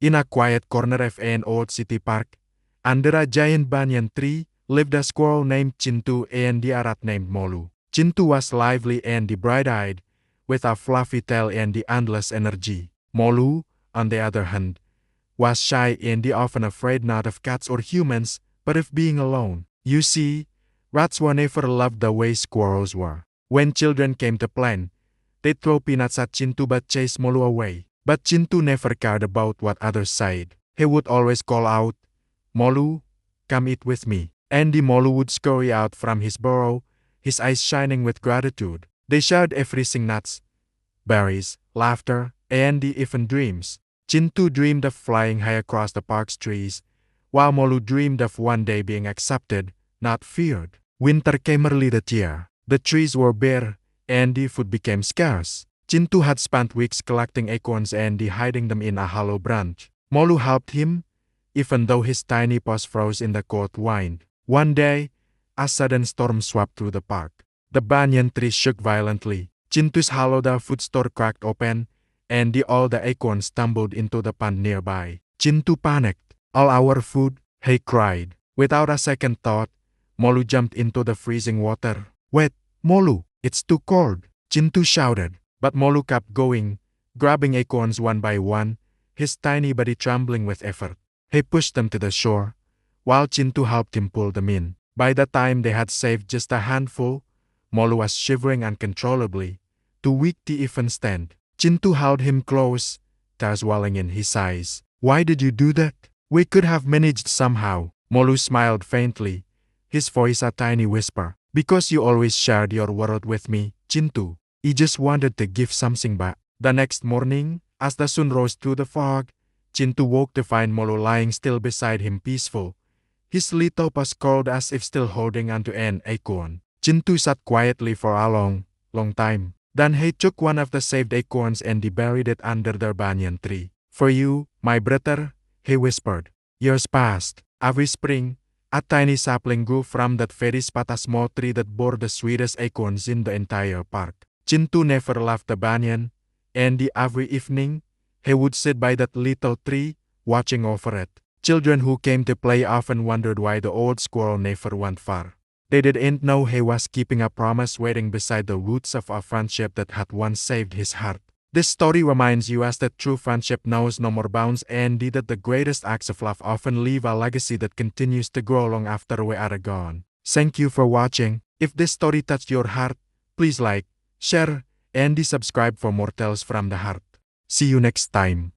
In a quiet corner of an old city park, under a giant banyan tree, lived a squirrel named Chintu and a rat named Molu. Chintu was lively and bright-eyed, with a fluffy tail and the endless energy. Molu, on the other hand, was shy and often afraid not of cats or humans, but of being alone. You see, rats were never loved the way squirrels were. When children came to play, they'd throw peanuts at Chintu but chase Molu away. But Chintu never cared about what others said. He would always call out, "Molu, come eat with me." And the Molu would scurry out from his burrow, his eyes shining with gratitude. They shared everything: nuts, berries, laughter, and even dreams. Chintu dreamed of flying high across the park's trees, while Molu dreamed of one day being accepted, not feared. Winter came early that year. The trees were bare, and the food became scarce. Chintu had spent weeks collecting acorns and hiding them in a hollow branch. Molu helped him, even though his tiny paws froze in the cold wind. One day, a sudden storm swept through the park. The banyan tree shook violently. Chintu's hollow food store cracked open, and all the acorns tumbled into the pond nearby. Chintu panicked. "All our food," he cried. Without a second thought, Molu jumped into the freezing water. "Wait, Molu, it's too cold," Chintu shouted. But Molu kept going, grabbing acorns one by one, his tiny body trembling with effort. He pushed them to the shore, while Chintu helped him pull them in. By the time they had saved just a handful, Molu was shivering uncontrollably, too weak to even stand. Chintu held him close, tears welling in his eyes. "Why did you do that? We could have managed somehow." Molu smiled faintly, his voice a tiny whisper. "Because you always shared your world with me, Chintu. He just wanted to give something back." The next morning, as the sun rose through the fog, Chintu woke to find Molu lying still beside him, peaceful, his little paws curled as if still holding onto an acorn. Chintu sat quietly for a long, long time. Then he took one of the saved acorns and buried it under the banyan tree. "For you, my brother," he whispered. Years passed. Every spring, a tiny sapling grew from that very spot, a small tree that bore the sweetest acorns in the entire park. Chintu never left the banyan, and every evening, he would sit by that little tree, watching over it. Children who came to play often wondered why the old squirrel never went far. They didn't know he was keeping a promise, waiting beside the roots of a friendship that had once saved his heart. This story reminds you us that true friendship knows no more bounds, and that the greatest acts of love often leave a legacy that continues to grow long after we are gone. Thank you for watching. If this story touched your heart, please like, share, and subscribe for more tales from the heart. See you next time.